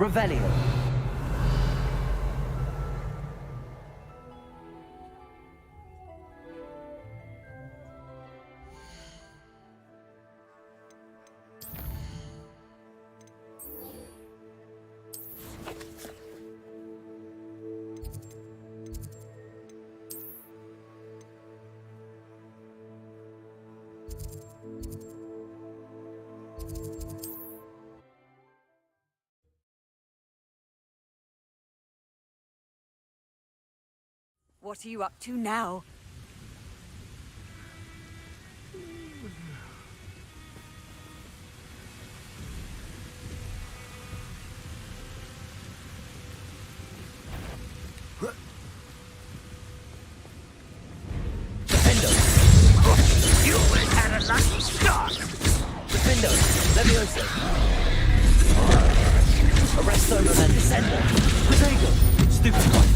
Revelio. What are you up to now? Defendo! You had a lucky start! Defendo! Levioso! Arresto and Descendo! Protego! Stupid one!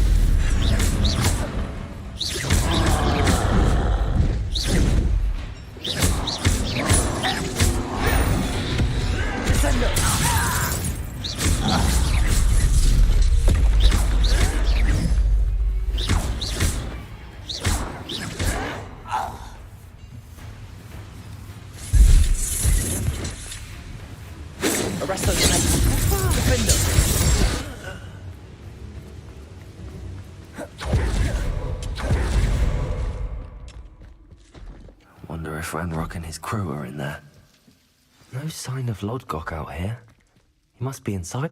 Descendo! Arresto Defendo! Wonder if Ranrock and his crew are in there. No sign of Lodgok out here. He must be inside.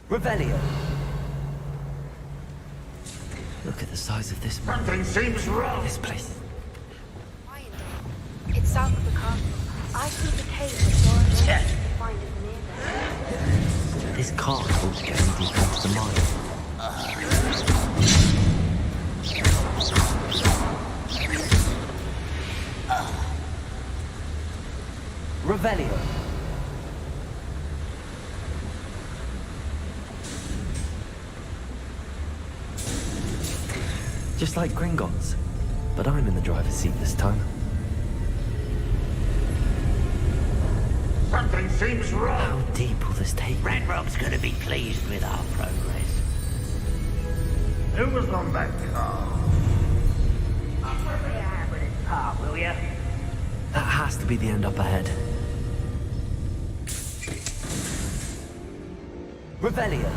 Revelio. Look at the size of this man. Something seems wrong! This place. It's south of the castle. I through the cave that Laura Yes. to find it near there. This cart ought to get him deep into the mine. Revelio. Just like Gringotts, but I'm in the driver's seat this time. Something seems How wrong! deep will this take me? Ranrock's gonna be pleased with our progress. Who was on that car? I'll put me a hand with his car, will you? That has to be the end up ahead. Revelio.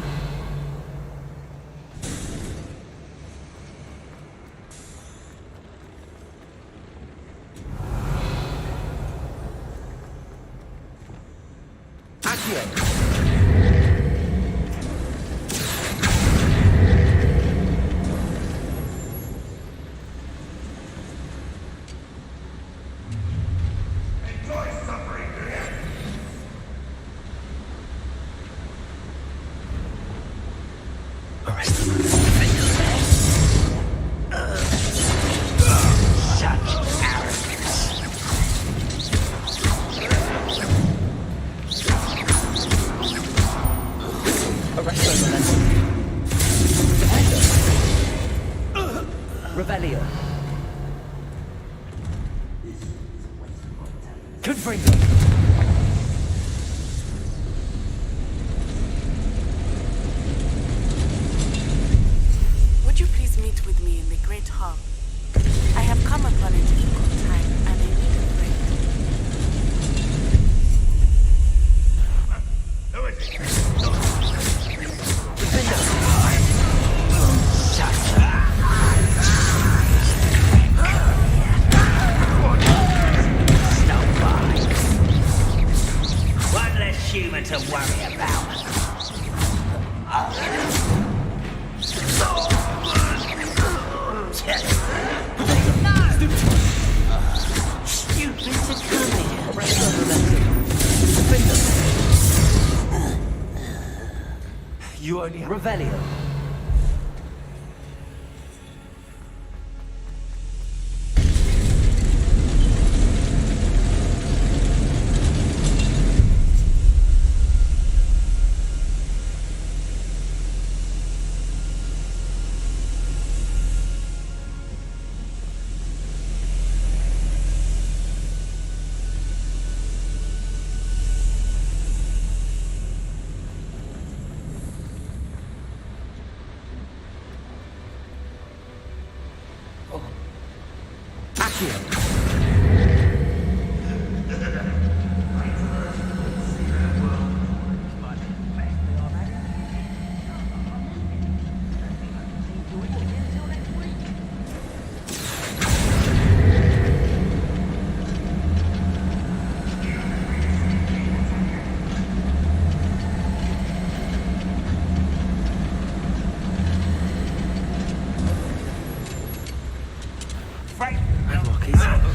Revelio. Confringo. Would you please meet with me in the Great Hall? I have come upon it equal time, and I need a break. Who is it? One less human to worry about. Stupid to come here. You only have Revelio. Accio. Frank, Ranrock is... Lodgok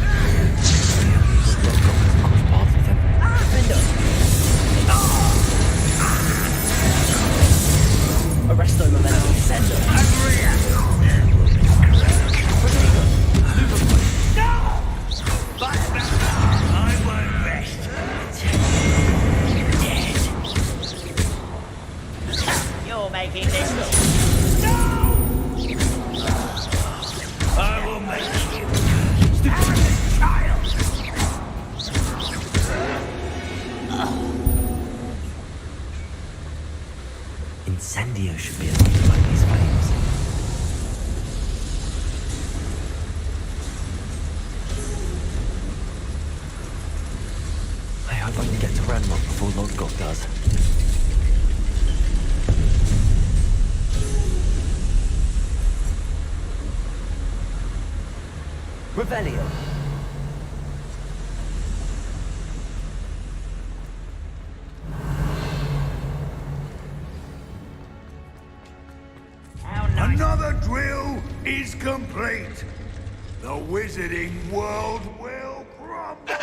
has crossed paths with him. Arresto momentum. Sender. I won't rest until you're dead. You're making this. No! I will make you. Child! Incendio should be able to fight these flames. I hope I can get to Ranrock before Lodgok does. Revelio. How nice. Another drill is complete. The wizarding world will crumble.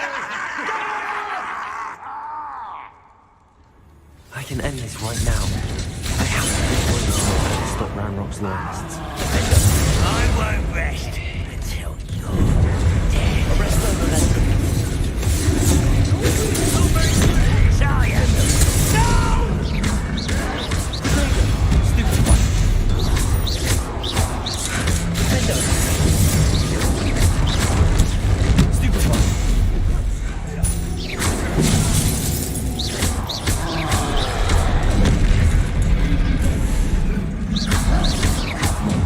I can end this right now. I have to destroy this world to stop Ranrock's loyalists. I won't rest until you're dead. Arresto momentum. Zarya! No! Stupid one. Defender. Stupid one.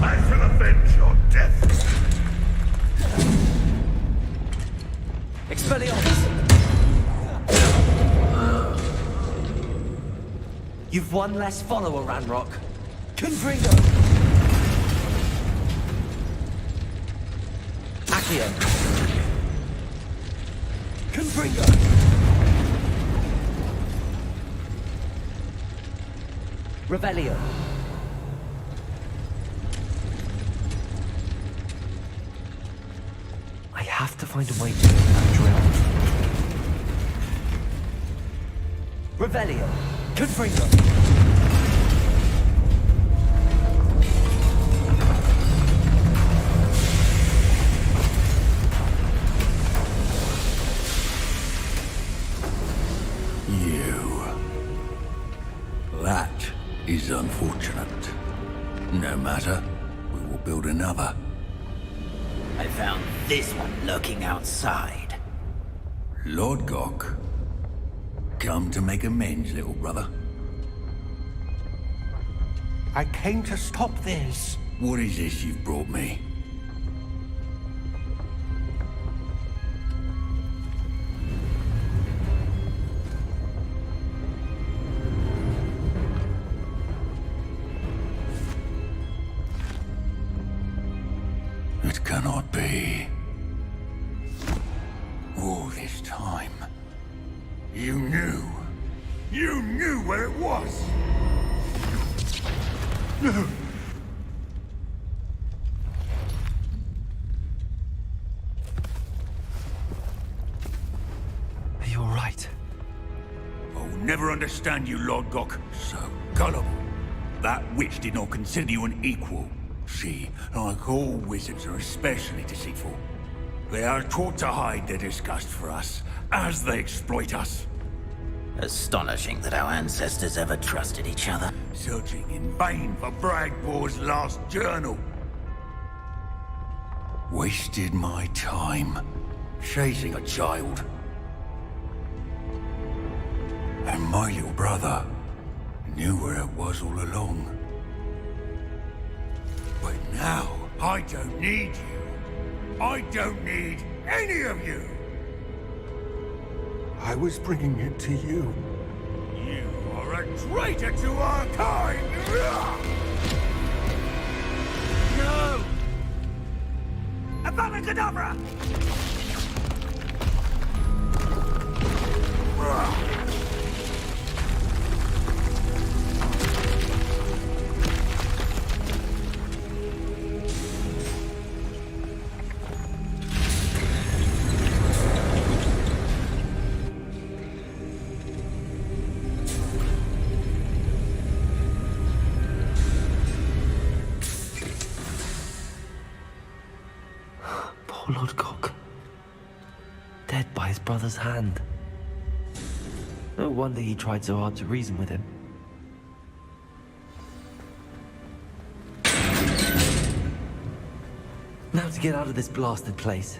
I shall avenge your death. Expelliarmus. You've one less follower, Ranrock. Confringo. Accio. Confringo. Revelio. I have to find a way to get that drill. Revelio. Confringo. You. That is unfortunate. No matter, we will build another. I found this one lurking outside. Lodgok. Come to make amends, little brother. I came to stop this. What is this you've brought me? It cannot be. All this time, you knew. You knew where it was. Are you alright? I'll never understand you, Lodgok. So gullible. That witch did not consider you an equal. She, like all wizards, are especially deceitful. They are taught to hide their disgust for us, as they exploit us. Astonishing that our ancestors ever trusted each other. Searching in vain for Bragbor's last journal. Wasted my time, chasing a child. And my little brother knew where it was all along. But now, I don't need you. I don't need any of you! I was bringing it to you. You are a traitor to our kind! No! Avada Kedavra! Poor Lodgok. Dead by his brother's hand. No wonder he tried so hard to reason with him. Now to get out of this blasted place.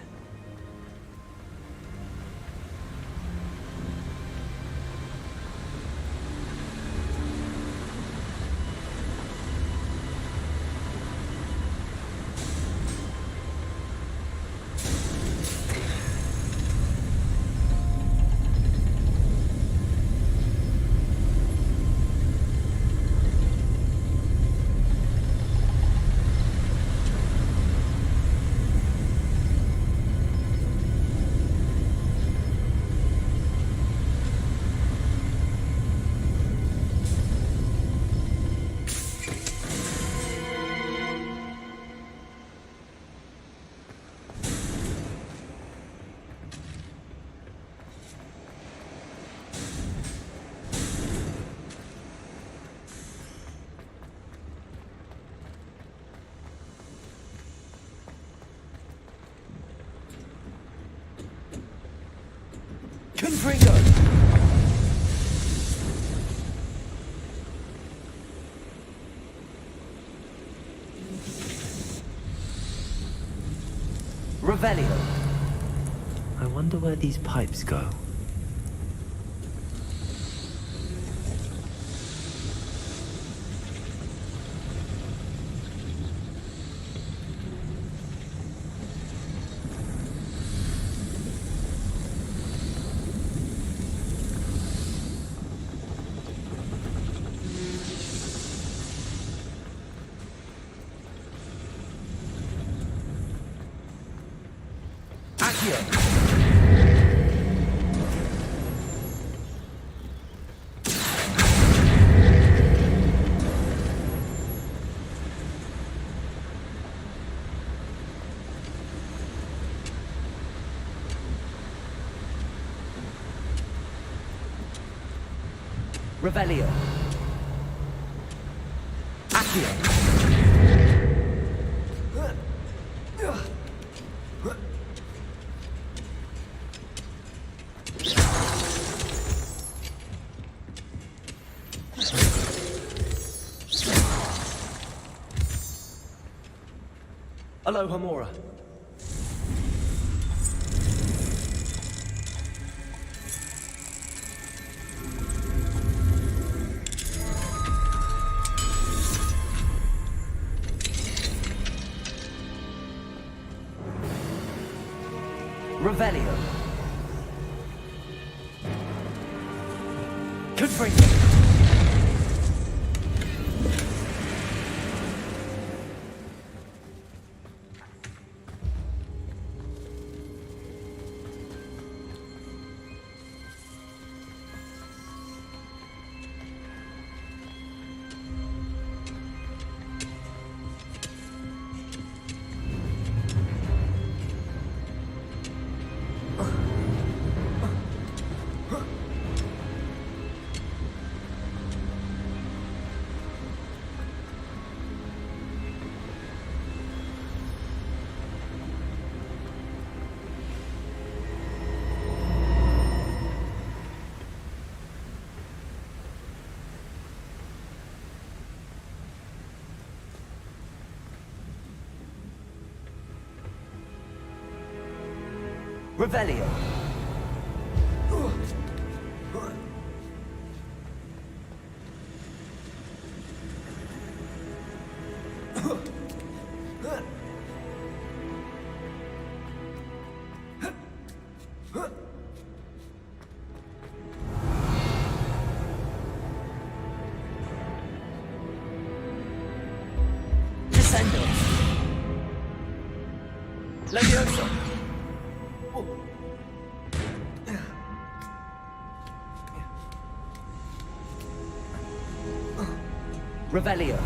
Confringo! Revelio. I wonder where these pipes go. Revelio. Accio. Aloha Mora. Revelio. Confringo. Revelio. Descendo. Levioso. Revelio.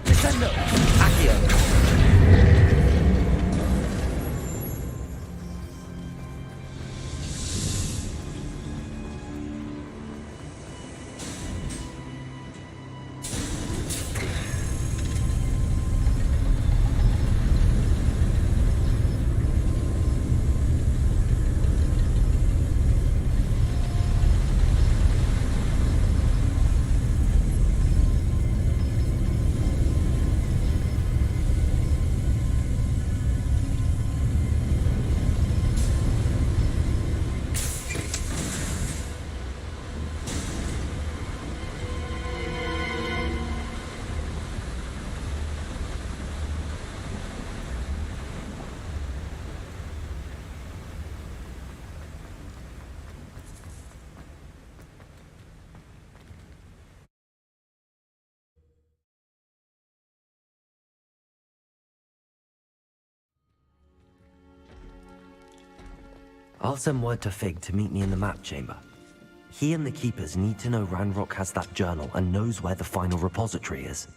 Descendo. Accio. I'll send word to Fig to meet me in the map chamber. He and the Keepers need to know Ranrock has that journal and knows where the final repository is.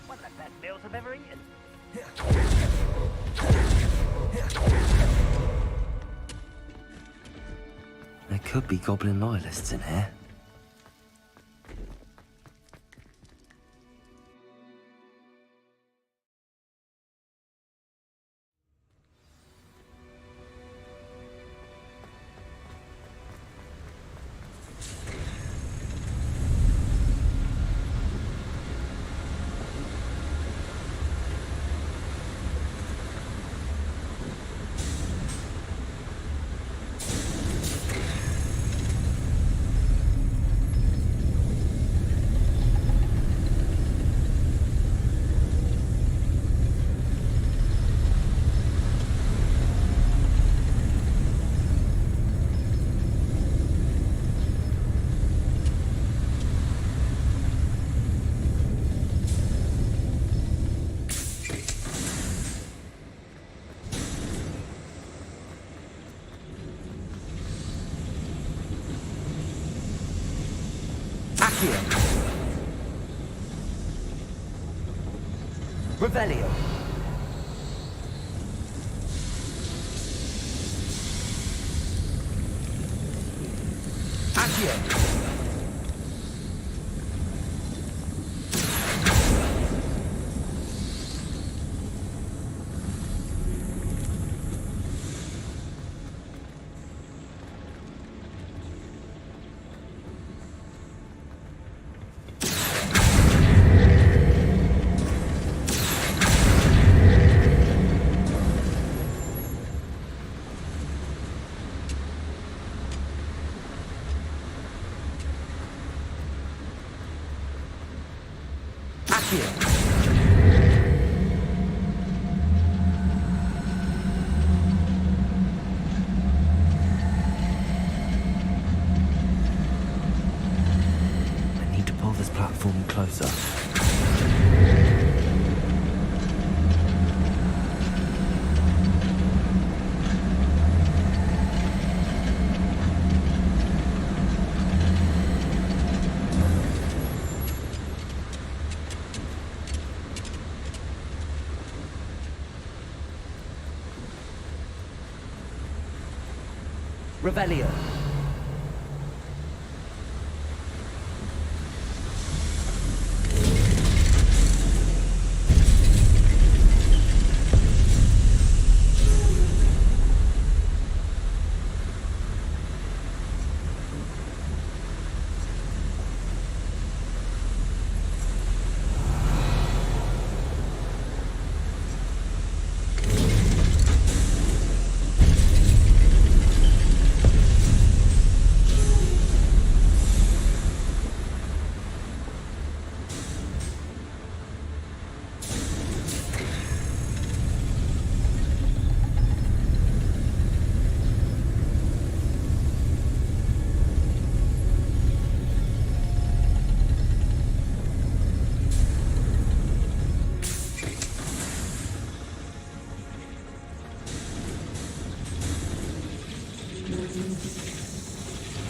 One of the best meals I've ever eaten. There could be Goblin loyalists in here. Accio. Revelio. Accio. I need to pull this platform closer. Revelio.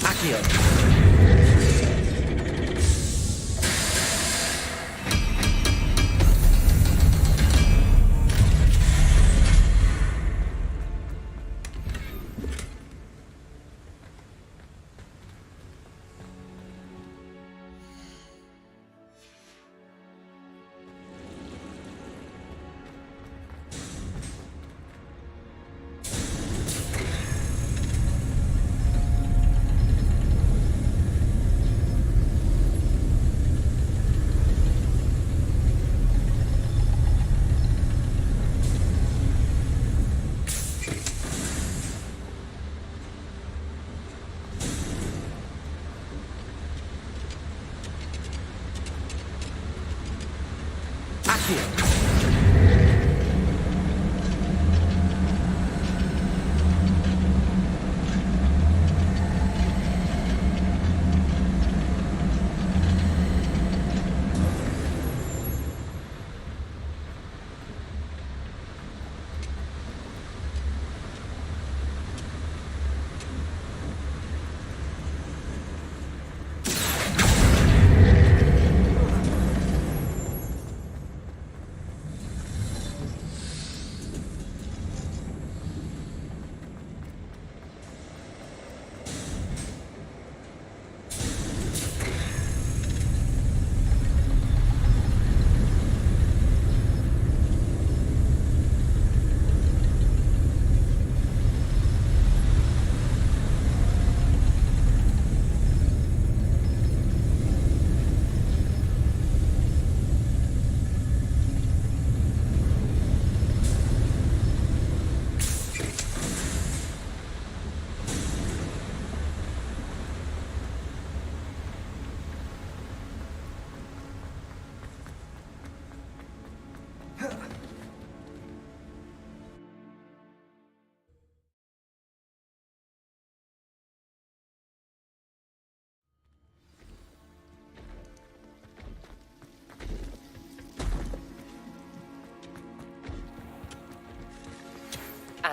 Accio. Accio.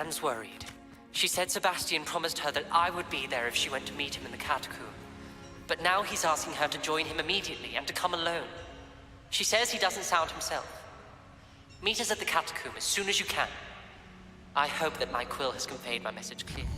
Anne's worried. She said Sebastian promised her that I would be there if she went to meet him in the catacomb. But now he's asking her to join him immediately and to come alone. She says he doesn't sound himself. Meet us at the catacomb as soon as you can. I hope that my quill has conveyed my message clearly.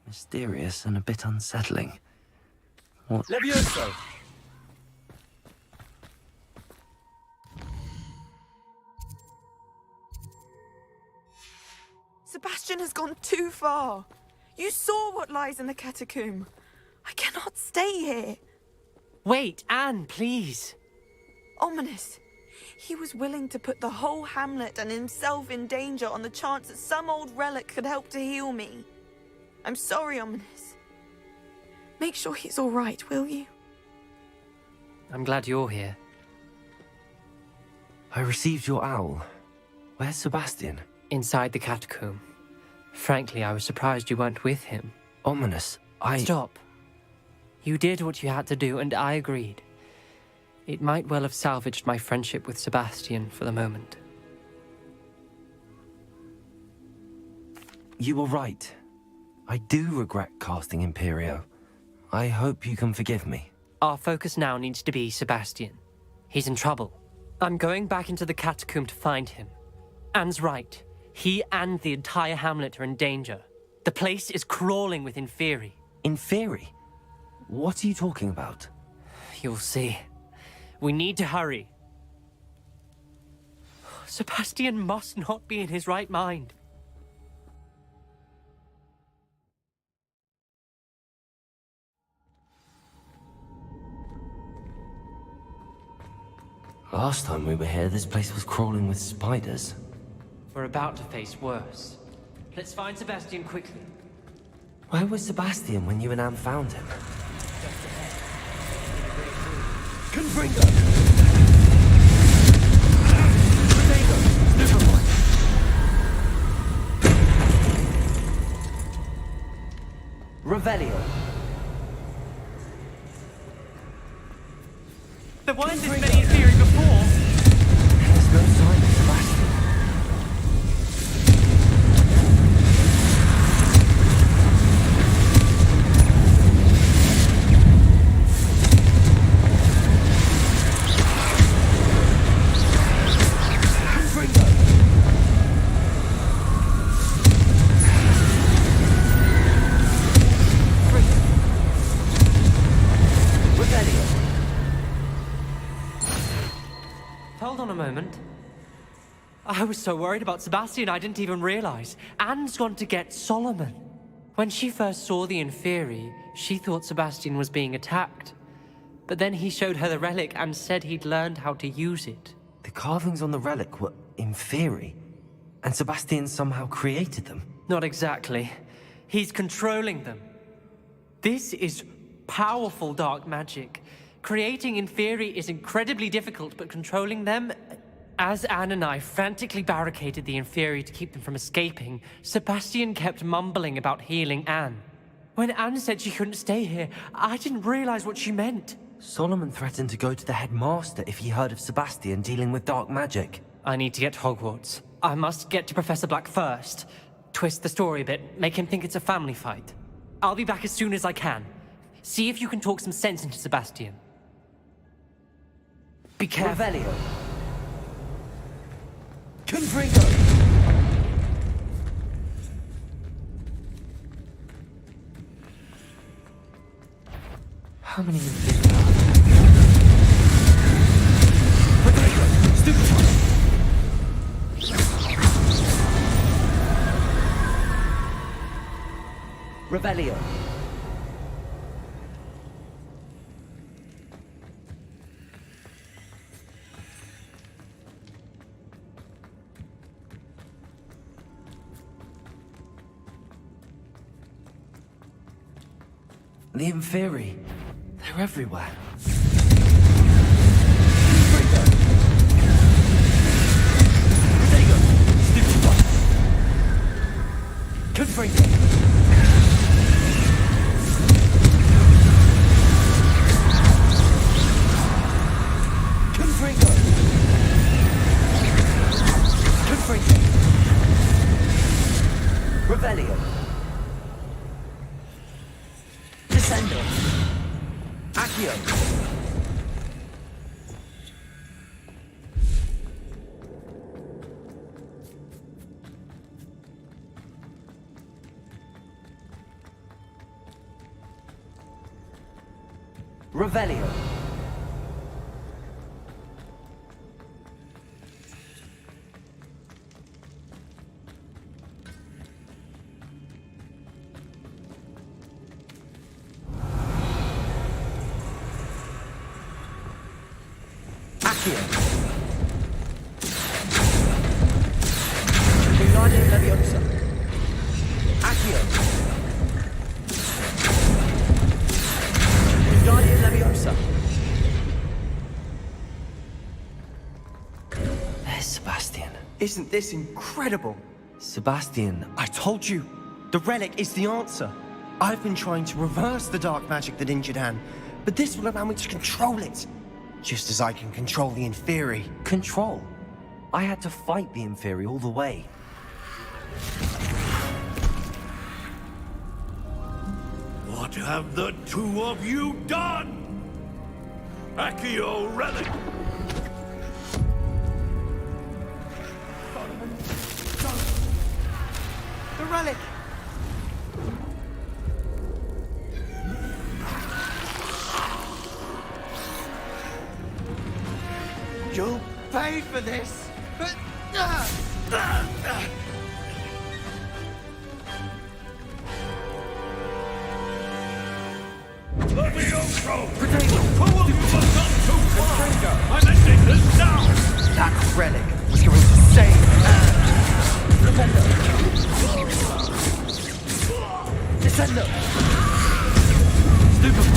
Mysterious and a bit unsettling. What? Levioso! Sebastian has gone too far. You saw what lies in the catacomb. I cannot stay here. Wait, Anne, please. Ominous. He was willing to put the whole hamlet and himself in danger on the chance that some old relic could help to heal me. I'm sorry, Ominous. Make sure he's all right, will you? I'm glad you're here. I received your owl. Where's Sebastian? Inside the catacomb. Frankly, I was surprised you weren't with him. Ominous, Stop. You did what you had to do, and I agreed. It might well have salvaged my friendship with Sebastian for the moment. You were right. I do regret casting Imperio. I hope you can forgive me. Our focus now needs to be Sebastian. He's in trouble. I'm going back into the catacomb to find him. Anne's right. He and the entire hamlet are in danger. The place is crawling with Inferi. Inferi? What are you talking about? You'll see. We need to hurry. Sebastian must not be in his right mind. Last time we were here, this place was crawling with spiders. We're about to face worse. Let's find Sebastian quickly. Where was Sebastian when you and Anne found him? Confringo! Revelio. There weren't this many Inferi before! There's no sign of Sebastian. Hold on a moment. I was so worried about Sebastian I didn't even realize. Anne's gone to get Solomon. When she first saw the Inferi, she thought Sebastian was being attacked. But then he showed her the relic and said he'd learned how to use it. The carvings on the relic were Inferi, and Sebastian somehow created them. Not exactly. He's controlling them. This is powerful dark magic. Creating Inferi is incredibly difficult, but controlling them... As Anne and I frantically barricaded the Inferi to keep them from escaping, Sebastian kept mumbling about healing Anne. When Anne said she couldn't stay here, I didn't realize what she meant. Solomon threatened to go to the headmaster if he heard of Sebastian dealing with dark magic. I need to get to Hogwarts. I must get to Professor Black first. Twist the story a bit, make him think it's a family fight. I'll be back as soon as I can. See if you can talk some sense into Sebastian. Be careful. Revelio. Confringo. How many Revelio. The Inferi. They're everywhere. Confringo. Confringo. Confringo. Revelio. Descendo. Accio. Revelio. Accio. Wingardium Leviosa. Accio. Wingardium Leviosa. There's Sebastian. Isn't this incredible? Sebastian, I told you, the relic is the answer. I've been trying to reverse the dark magic that injured Anne, but this will allow me to control it. Just as I can control the Inferi. control. I had to fight the Inferi all the way. What have the two of you done? Accio relic! relic! You'll pay for this! I'm ending this now! That relic was going to save Defender! Descender! Stupid!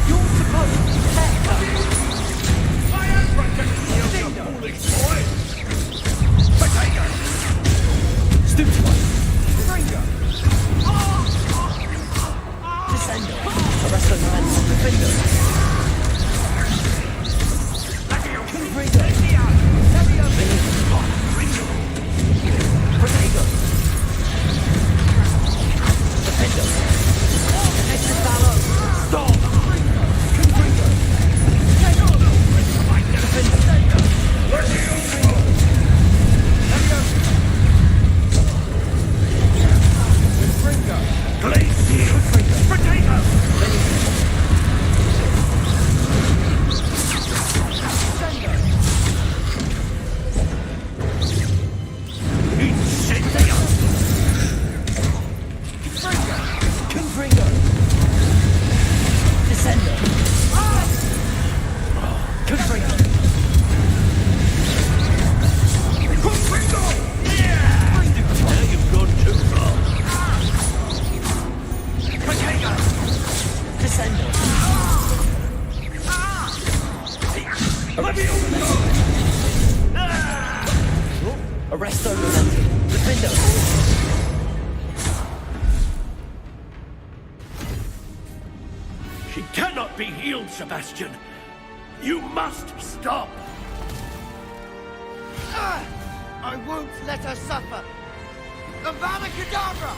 You're supposed to protect us! I am protecting you, you foolish boy! Potato! Stupid one! Finger! Descender! Arrest the momentum! Defender! Arresto momentum. Defender. She cannot be healed, Sebastian. You must stop. I won't let her suffer. Avada Kedavra!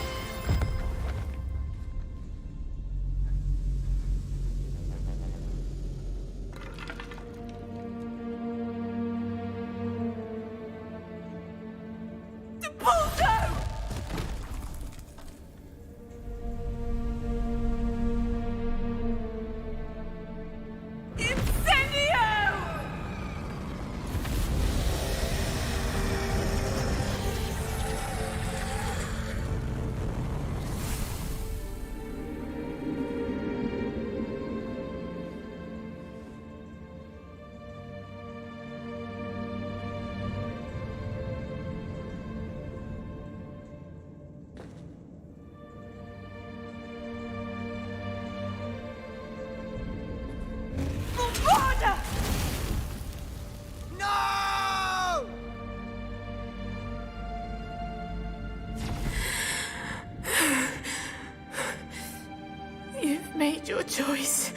No! You've made your choice.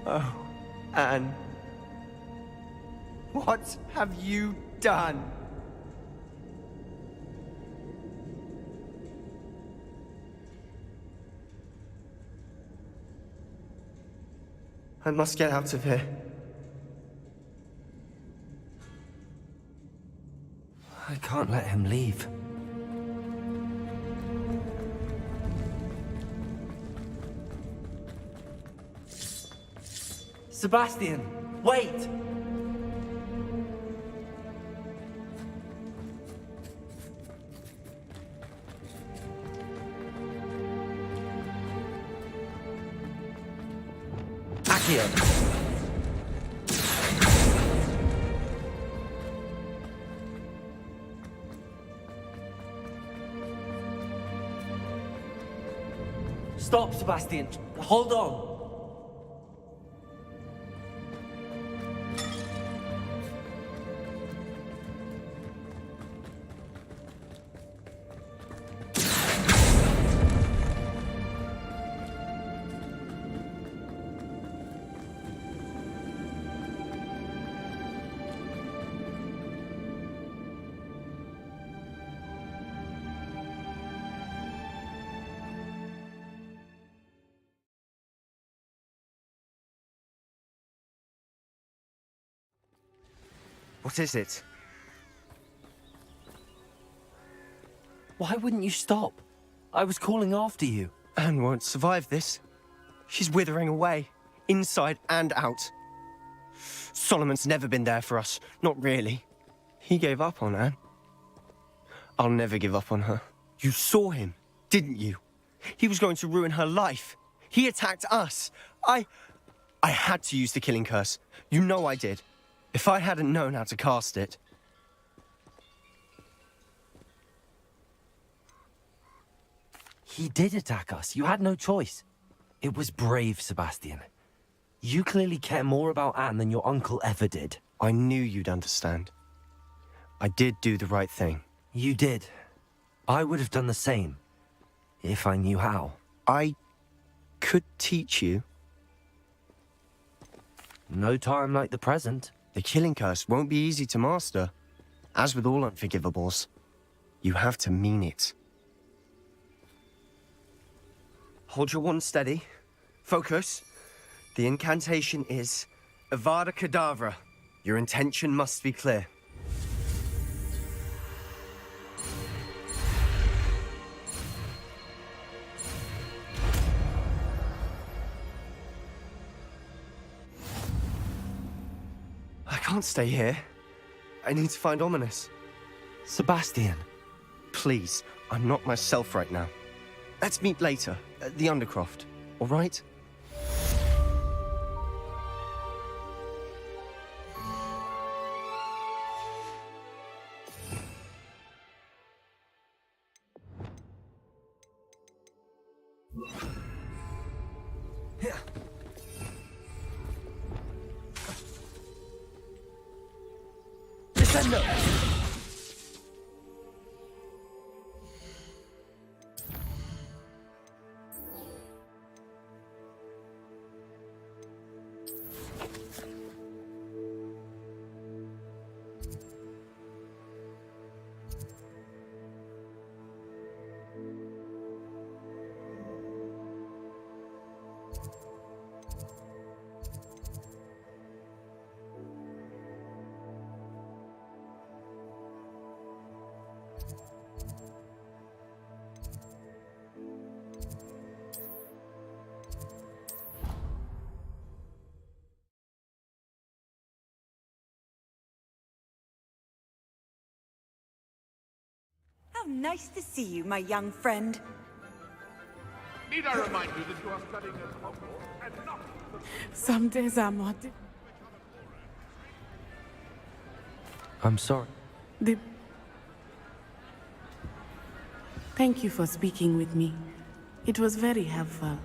Oh, Anne. What have you done? I must get out of here. I can't let him leave. Sebastian, wait! Accio. Stop, Sebastian. Hold on. What is it? Why wouldn't you stop? I was calling after you. Anne won't survive this. She's withering away, inside and out. Solomon's never been there for us, not really. He gave up on Anne. I'll never give up on her. You saw him, didn't you? He was going to ruin her life. He attacked us. I had to use the killing curse. You know I did. If I hadn't known how to cast it... He did attack us. You had no choice. It was brave, Sebastian. You clearly care more about Anne than your uncle ever did. I knew you'd understand. I did do the right thing. You did. I would have done the same, if I knew how. I could teach you. No time like the present. The killing curse won't be easy to master. As with all unforgivables, you have to mean it. Hold your wand steady. Focus. The incantation is Avada Kedavra. Your intention must be clear. I can't stay here. I need to find Ominous. Sebastian. Please, I'm not myself right now. Let's meet later, at the Undercroft, all right? Descendo! How nice to see you, my young friend. Need I remind you that you are studying at Hogwarts and not... Some days are more... I'm sorry. Thank you for speaking with me. It was very helpful.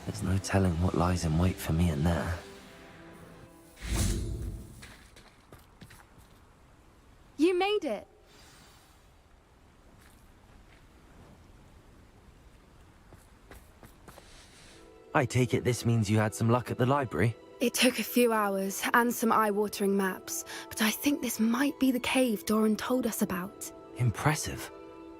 There's no telling what lies in wait for me in there. You made it. I take it this means you had some luck at the library? It took a few hours and some eye-watering maps, but I think this might be the cave Doran told us about. Impressive.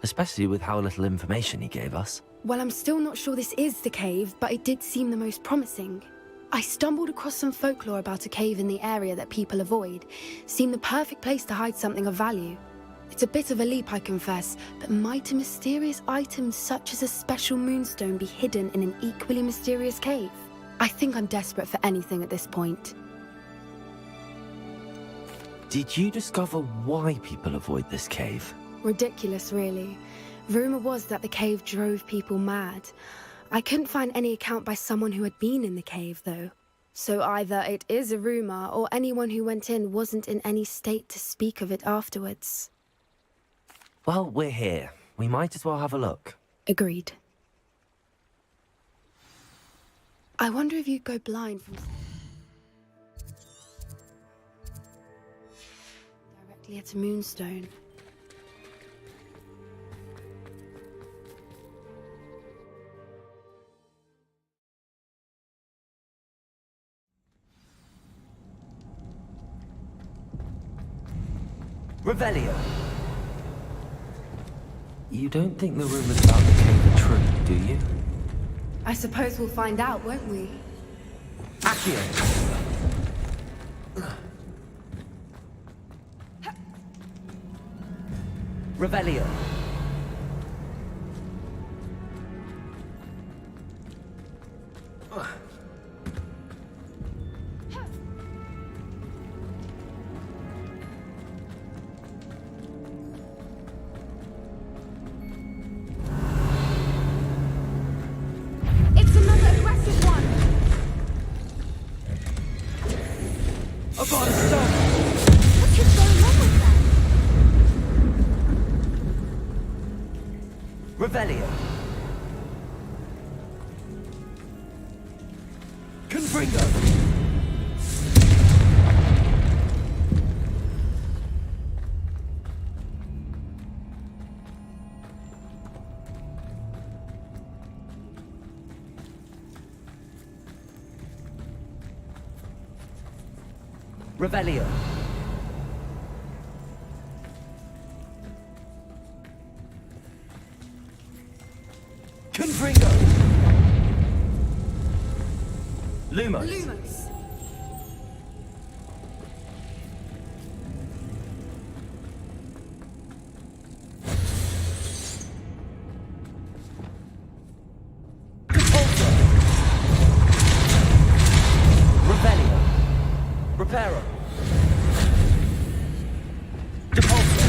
Especially with how little information he gave us. Well, I'm still not sure this is the cave, but it did seem the most promising. I stumbled across some folklore about a cave in the area that people avoid. Seemed the perfect place to hide something of value. It's a bit of a leap, I confess, but might a mysterious item such as a special moonstone be hidden in an equally mysterious cave? I think I'm desperate for anything at this point. Did you discover why people avoid this cave? Ridiculous, really. Rumor was that the cave drove people mad. I couldn't find any account by someone who had been in the cave, though. So either it is a rumor, or anyone who went in wasn't in any state to speak of it afterwards. Well, we're here. We might as well have a look. Agreed. I wonder if you'd go blind from... directly at a moonstone. Revelio! You don't think the rumors about the cave are true, do you? I suppose we'll find out, won't we? Accio! Revelio! It's another aggressive one! Upon stop! What is going on with that? Revelio! Confringo! Revelio! Confringo! Lumos! Lumos! Repulsor! Revelio! Reparo! Depulsor!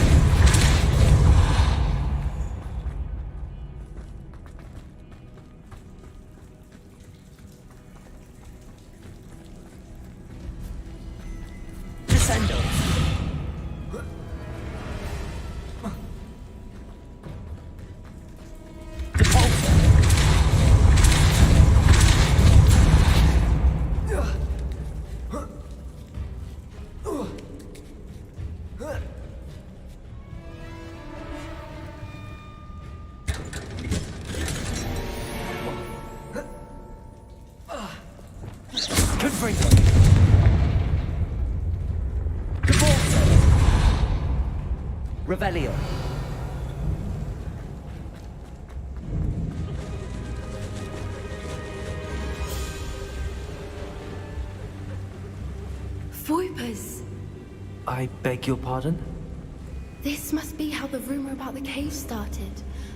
Descendo! Depulsor! Confringo! Depulsor! Revelio! Voipers! I beg your pardon? This must be how the rumor about the cave started.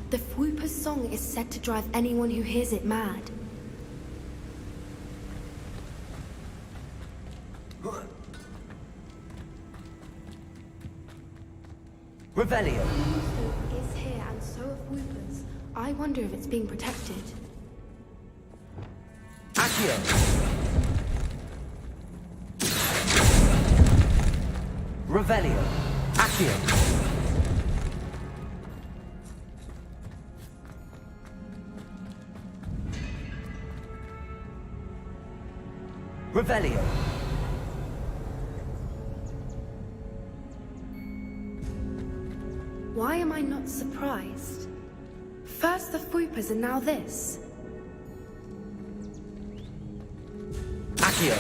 The Whooper's song is said to drive anyone who hears it mad. Revelio! The moonstone is here, and so are Whoopers. I wonder if it's being protected. Accio! Revelio! Accio! Revelio! Why am I not surprised? First the Whoopers and now this. Accio!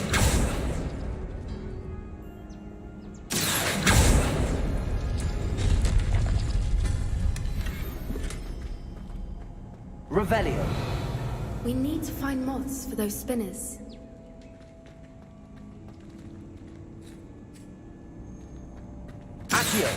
Revelio! We need to find moths for those spinners. Accio!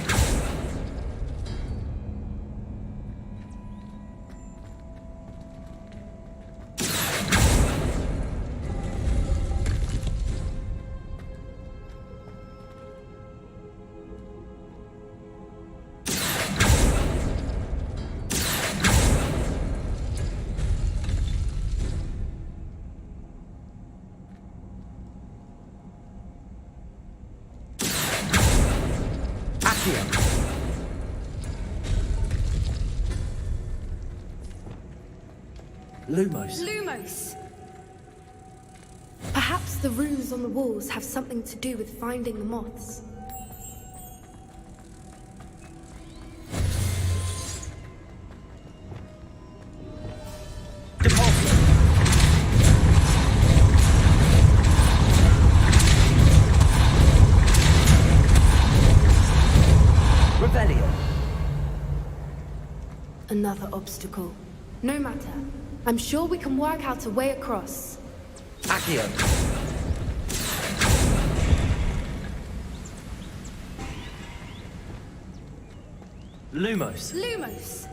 Lumos. Lumos! Perhaps the runes on the walls have something to do with finding the moths. Revelio. Another obstacle. No matter. I'm sure we can work out a way across. Accio. Lumos. Lumos!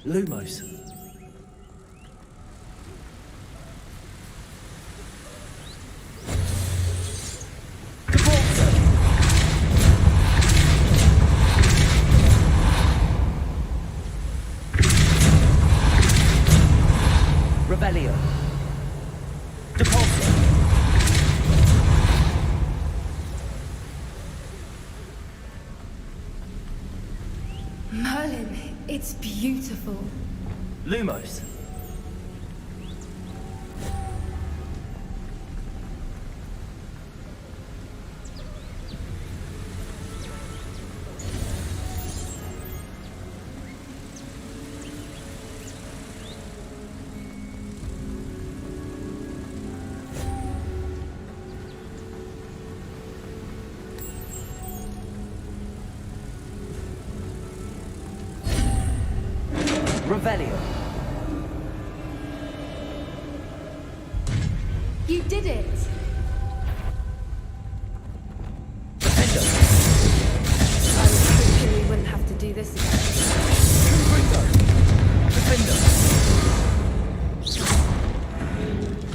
Lumos. Revelio. Depulso. Merlin, it's beautiful. Lumos. Revelio. You did it! Defendo. I was hoping we wouldn't have to do this again. Defendo.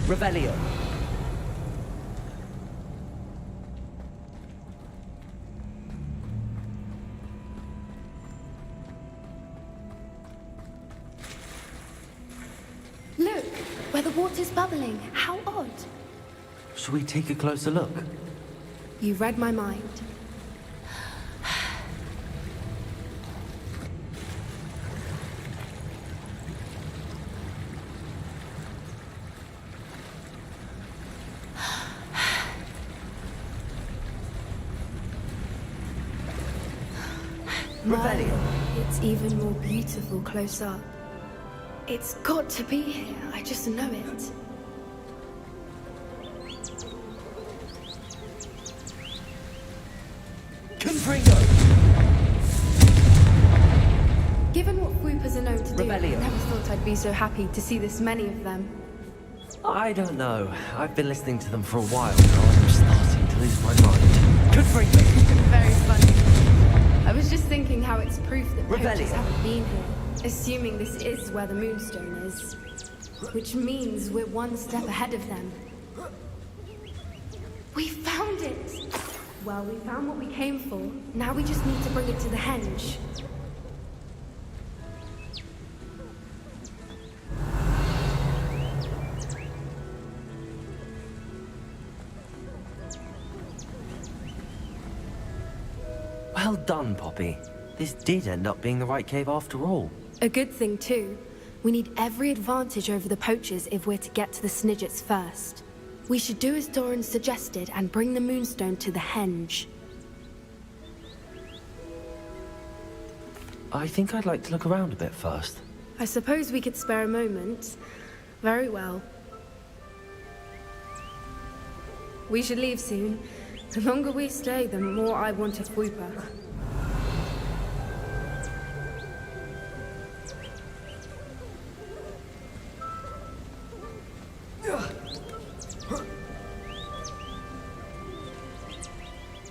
Revelio. Look, where the water's bubbling. How odd. Shall we take a closer look? You read my mind. Revelio. It's even more beautiful close up. It's got to be here. I just know it. Confringo. Given what Whoopers are known to do, I Revelio. never thought I'd be so happy to see this many of them. I don't know. I've been listening to them for a while now, and I'm starting to lose my mind. Confringo. Very funny. I was just thinking how it's proof that poachers Revelio. haven't been here, assuming this is where the Moonstone is. Which means we're one step ahead of them. We found it! Well, we found what we came for. Now we just need to bring it to the henge. Well done, Poppy. This did end up being the right cave after all. A good thing, too. We need every advantage over the poachers if we're to get to the Snidgets first. We should do as Doran suggested and bring the Moonstone to the henge. I think I'd like to look around a bit first. I suppose we could spare a moment. Very well. We should leave soon. The longer we stay, the more I want a Whooper.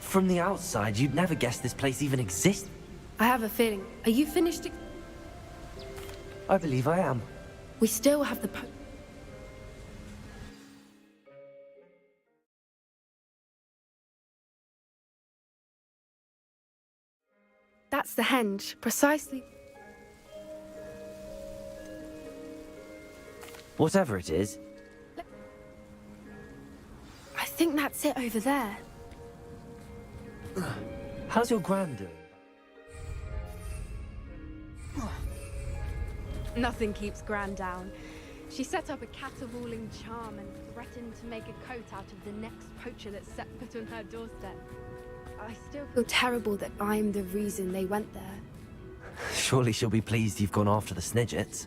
From the outside, you'd never guess this place even exists. I have a feeling. Are you finished? I believe I am. We still have the That's the henge, precisely. Whatever it is. I think that's it over there. How's your gran doing? Nothing keeps Gran down. She set up a caterwauling charm and threatened to make a coat out of the next poacher that set foot on her doorstep. I still feel terrible that I'm the reason they went there. Surely she'll be pleased you've gone after the Snidgets.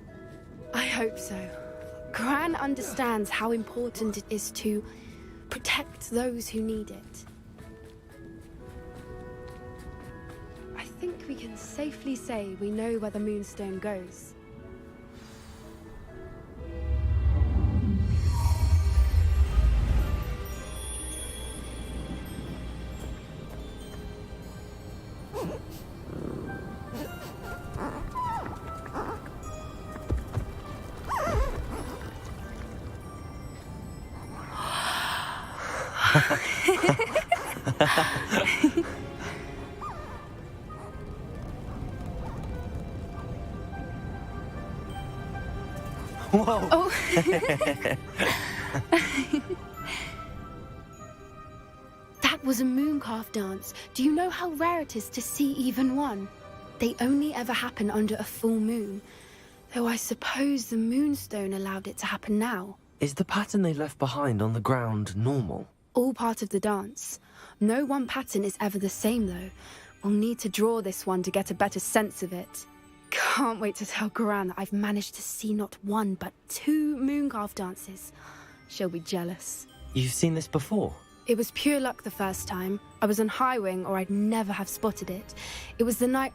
I hope so. Gran understands how important it is to protect those who need it. I think we can safely say we know where the Moonstone goes. Whoa! Oh. That was a mooncalf dance. Do you know how rare it is to see even one? They only ever happen under a full moon. Though I suppose the Moonstone allowed it to happen now. Is the pattern they left behind on the ground normal? All part of the dance. No one pattern is ever the same, though. We'll need to draw this one to get a better sense of it. Can't wait to tell Gran that I've managed to see not one, but 2 mooncalf dances. She'll be jealous. You've seen this before? It was pure luck the first time. I was on Highwing, or I'd never have spotted it. It was the night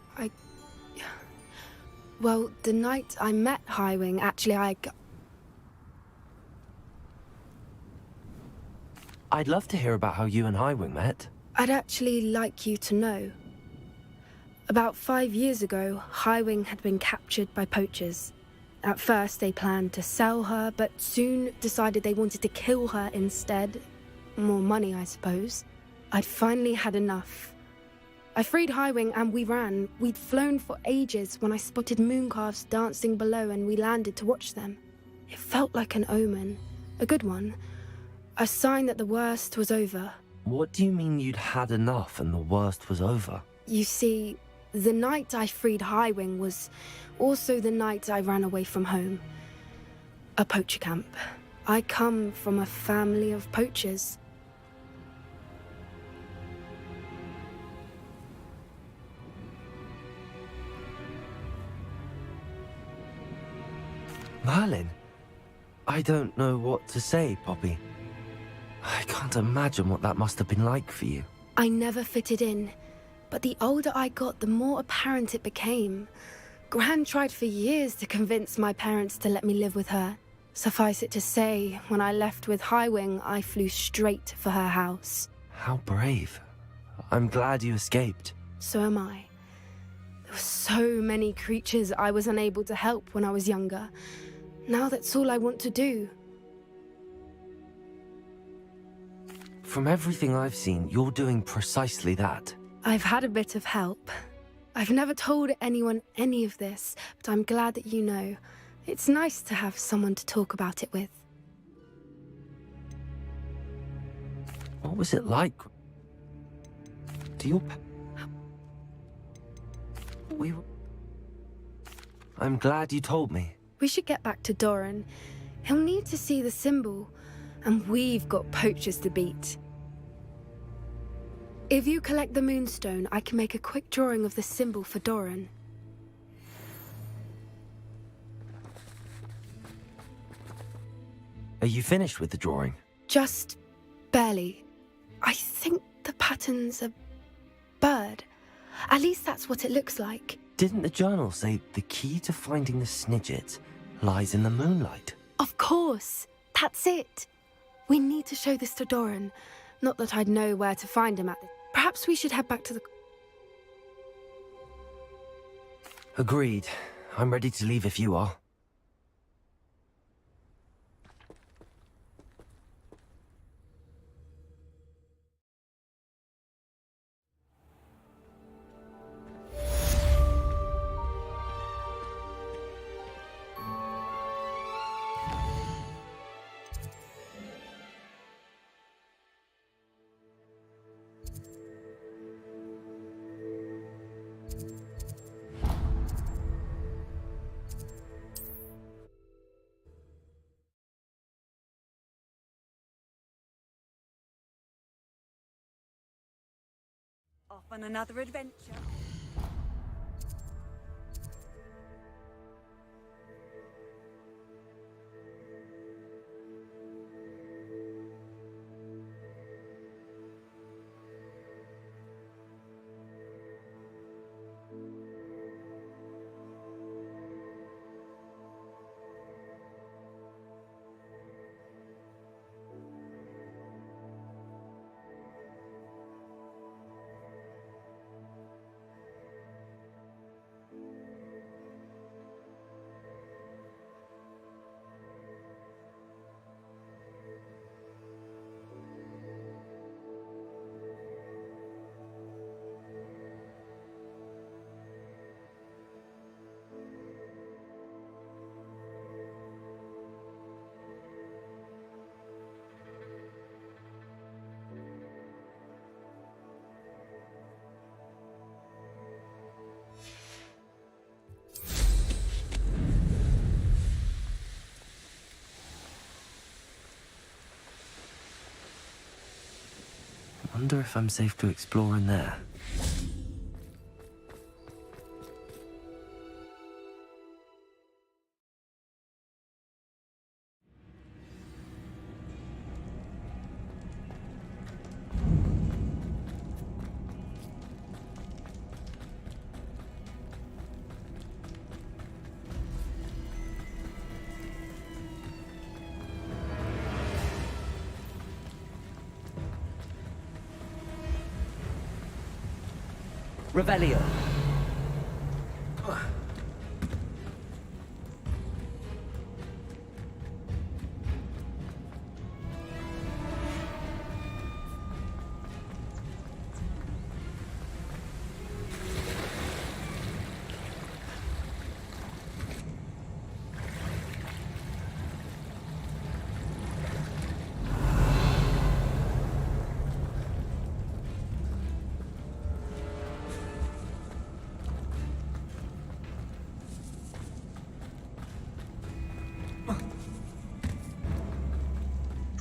Well, the night I met Highwing, actually, I'd love to hear about how you and Highwing met. I'd actually like you to know. About 5 years ago, Highwing had been captured by poachers. At first, they planned to sell her, but soon decided they wanted to kill her instead. More money, I suppose. I'd finally had enough. I freed Highwing and we ran. We'd flown for ages when I spotted mooncalves dancing below and we landed to watch them. It felt like an omen. A good one. A sign that the worst was over. What do you mean you'd had enough and the worst was over? You see, the night I freed Highwing was also the night I ran away from home. A poacher camp. I come from a family of poachers. Merlin? I don't know what to say, Poppy. I can't imagine what that must have been like for you. I never fitted in, but the older I got, the more apparent it became. Gran tried for years to convince my parents to let me live with her. Suffice it to say, when I left with Highwing, I flew straight for her house. How brave. I'm glad you escaped. So am I. There were so many creatures I was unable to help when I was younger. Now that's all I want to do. From everything I've seen, you're doing precisely that. I've had a bit of help. I've never told anyone any of this, but I'm glad that you know. It's nice to have someone to talk about it with. What was it like? I'm glad you told me. We should get back to Doran. He'll need to see the symbol, and we've got poachers to beat. If you collect the Moonstone, I can make a quick drawing of the symbol for Doran. Are you finished with the drawing? Just barely. I think the pattern's a bird. At least that's what it looks like. Didn't the journal say the key to finding the Snidget lies in the moonlight? Of course. That's it. We need to show this to Doran. Not that I'd know where to find him at this. Perhaps we should head back to the... Agreed. I'm ready to leave if you are. Off on another adventure. I wonder if I'm safe to explore in there. Revelio.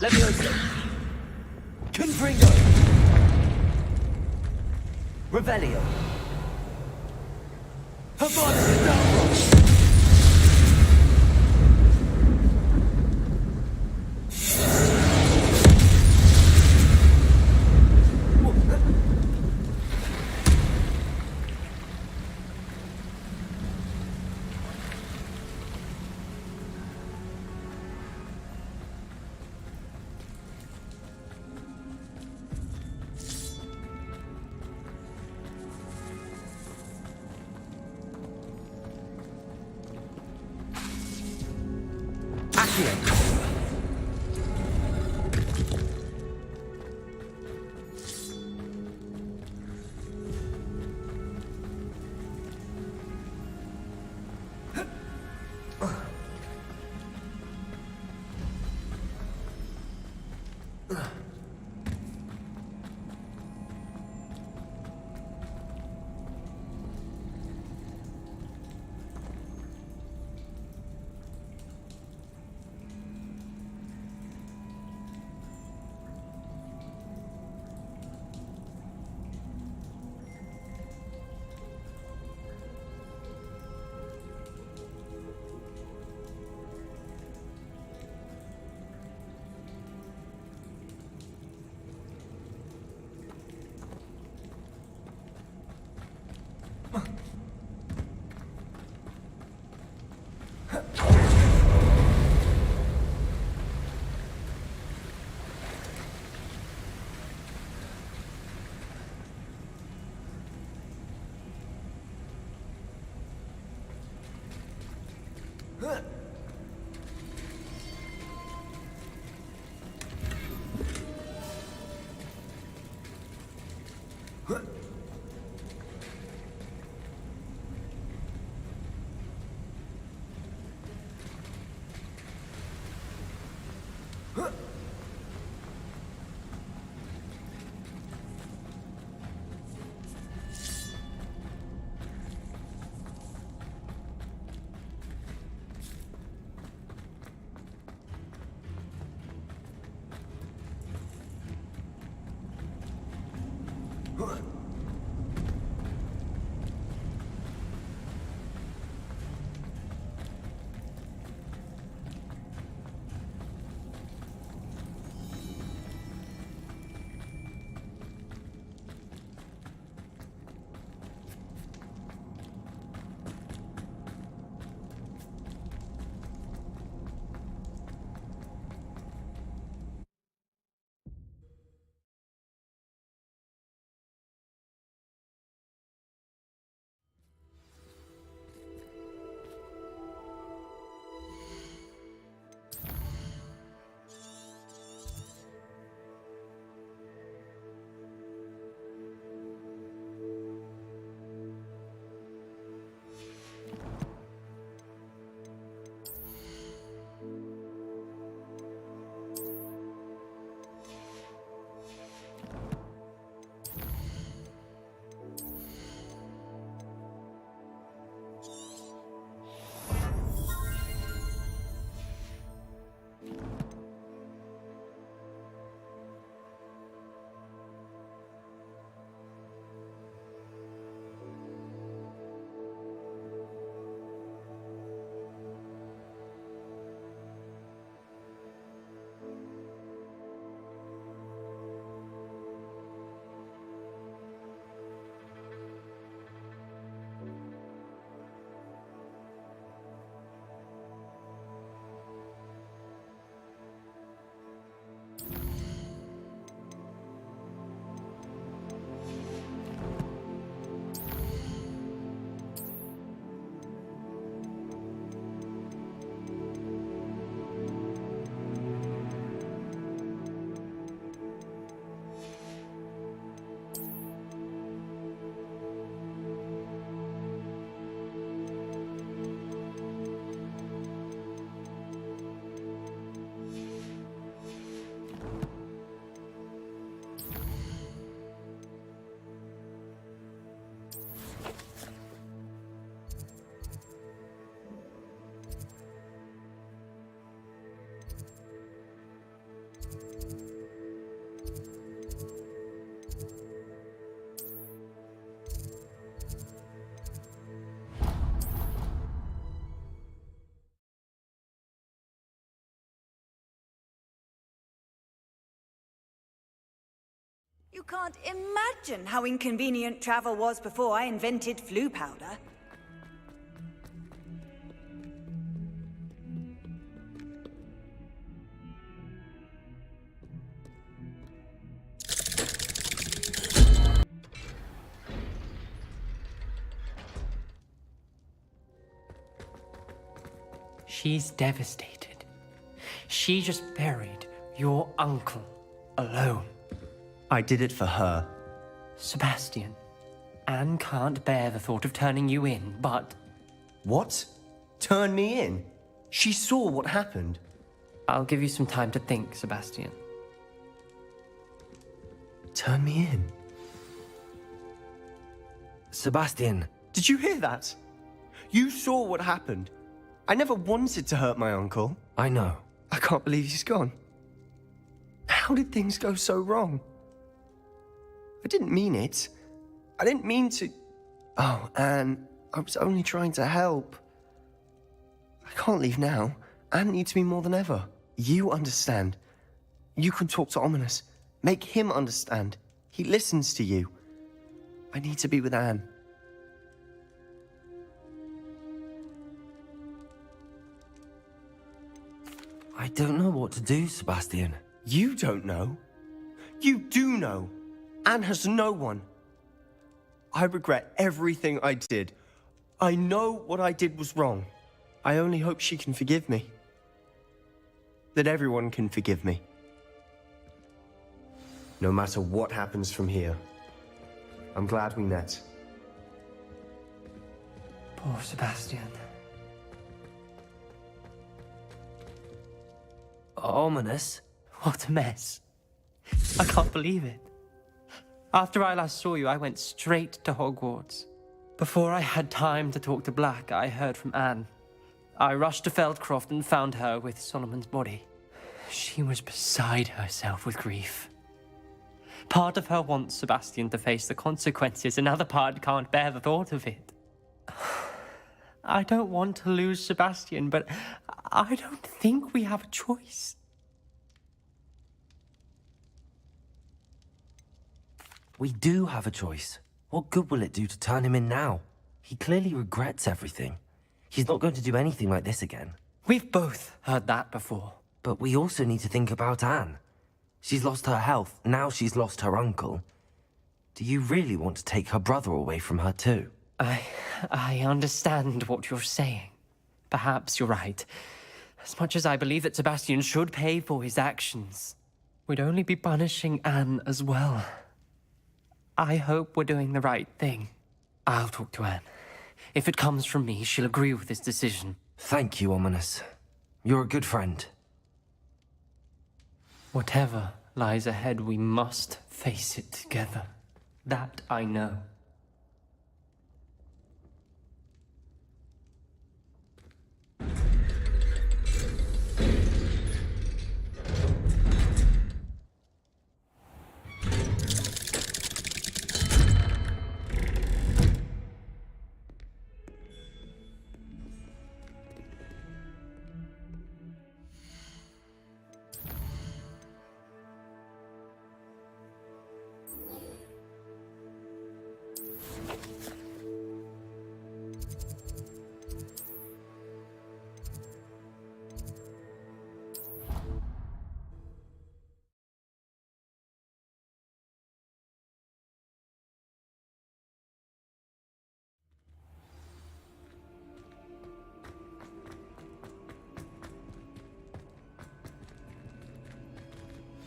Leviosa. Confringo. Revelio. Hogwarts You can't imagine how inconvenient travel was before I invented flu powder. She's devastated. She just buried your uncle alone. I did it for her. Sebastian, Anne can't bear the thought of turning you in, but... What? Turn me in? She saw what happened. I'll give you some time to think, Sebastian. Turn me in? Sebastian. Did you hear that? You saw what happened. I never wanted to hurt my uncle. I know. I can't believe he's gone. How did things go so wrong? I didn't mean it. I didn't mean to... Oh, Anne, I was only trying to help. I can't leave now. Anne needs me more than ever. You understand. You can talk to Ominous. Make him understand. He listens to you. I need to be with Anne. I don't know what to do, Sebastian. You don't know. You do know. Anne has no one. I regret everything I did. I know what I did was wrong. I only hope she can forgive me. That everyone can forgive me. No matter what happens from here, I'm glad we met. Poor Sebastian. Ominous? What a mess. I can't believe it. After I last saw you, I went straight to Hogwarts. Before I had time to talk to Black, I heard from Anne. I rushed to Feldcroft and found her with Solomon's body. She was beside herself with grief. Part of her wants Sebastian to face the consequences, another part can't bear the thought of it. I don't want to lose Sebastian, but I don't think we have a choice. We do have a choice. What good will it do to turn him in now? He clearly regrets everything. He's not going to do anything like this again. We've both heard that before. But we also need to think about Anne. She's lost her health, now she's lost her uncle. Do you really want to take her brother away from her too? I understand what you're saying. Perhaps you're right. As much as I believe that Sebastian should pay for his actions, we'd only be punishing Anne as well. I hope we're doing the right thing. I'll talk to Anne. If it comes from me, she'll agree with this decision. Thank you, Ominous. You're a good friend. Whatever lies ahead, we must face it together. That I know.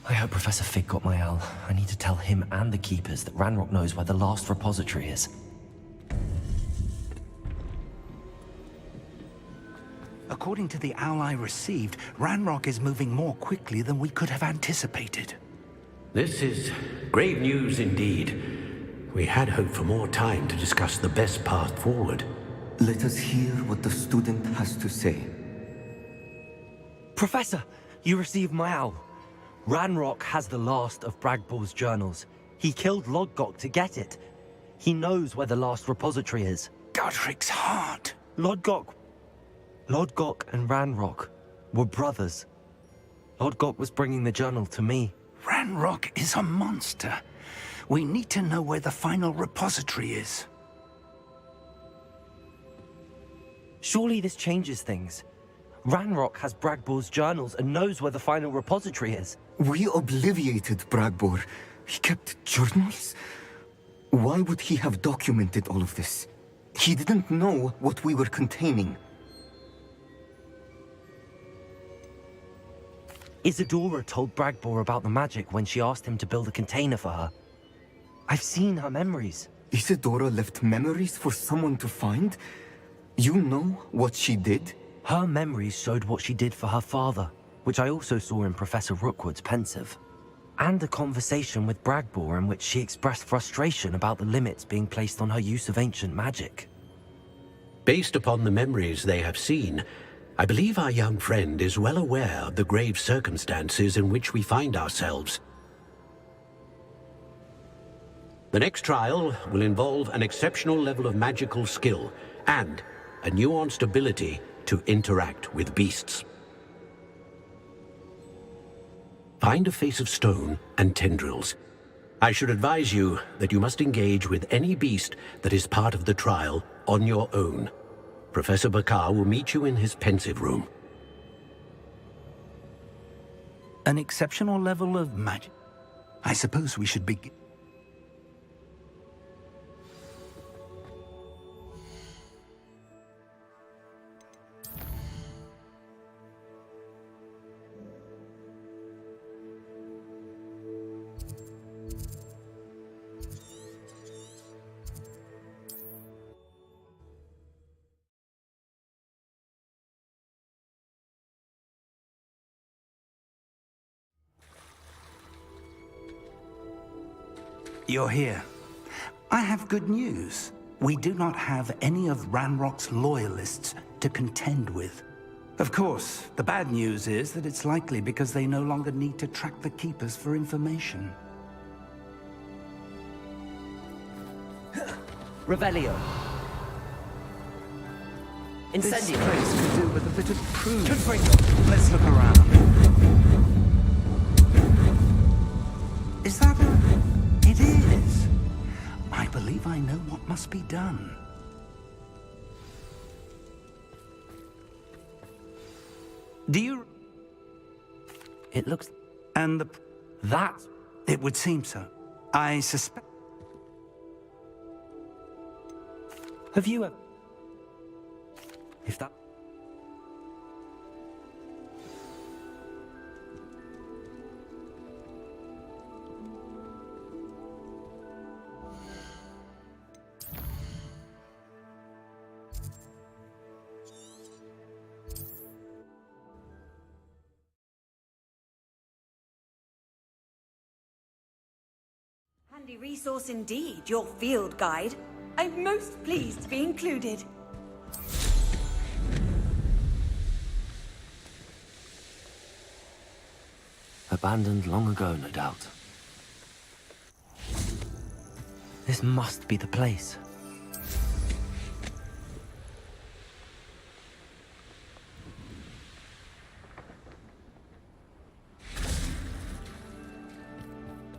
I hope Professor Fig got my owl. I need to tell him and the Keepers that Ranrock knows where the last repository is. According to the owl I received, Ranrock is moving more quickly than we could have anticipated. This is grave news indeed. We had hoped for more time to discuss the best path forward. Let us hear what the student has to say. Professor, you received my owl. Ranrock has the last of Bragball's journals. He killed Lodgok to get it. He knows where the last repository is. Godric's heart. Lodgok and Ranrock were brothers. Lodgok was bringing the journal to me. Ranrock is a monster. We need to know where the final repository is. Surely this changes things. Ranrock has Bragbor's journals and knows where the final repository is. We obliviated Bragbor. He kept journals? Why would he have documented all of this? He didn't know what we were containing. Isadora told Bragbor about the magic when she asked him to build a container for her. I've seen her memories. Isadora left memories for someone to find? You know what she did? Her memories showed what she did for her father, which I also saw in Professor Rookwood's pensive. And a conversation with Bragbor in which she expressed frustration about the limits being placed on her use of ancient magic. Based upon the memories they have seen, I believe our young friend is well aware of the grave circumstances in which we find ourselves. The next trial will involve an exceptional level of magical skill and a nuanced ability to interact with beasts. Find a face of stone and tendrils. I should advise you that you must engage with any beast that is part of the trial on your own. Professor Bakar will meet you in his pensive room. An exceptional level of magic. I suppose we should begin. You're here. I have good news. We do not have any of Ranrock's loyalists to contend with. Of course, the bad news is that it's likely because they no longer need to track the Keepers for information. Revelio. Incendio. This place could do with a bit of pruning. Confringo. Let's look around. Is that a... It is. I believe I know what must be done. Do you... It looks... And the... That... It would seem so. I suspect... Have you ever... If that... Handy resource indeed, your field guide. I'm most pleased to be included. Abandoned long ago, no doubt. This must be the place.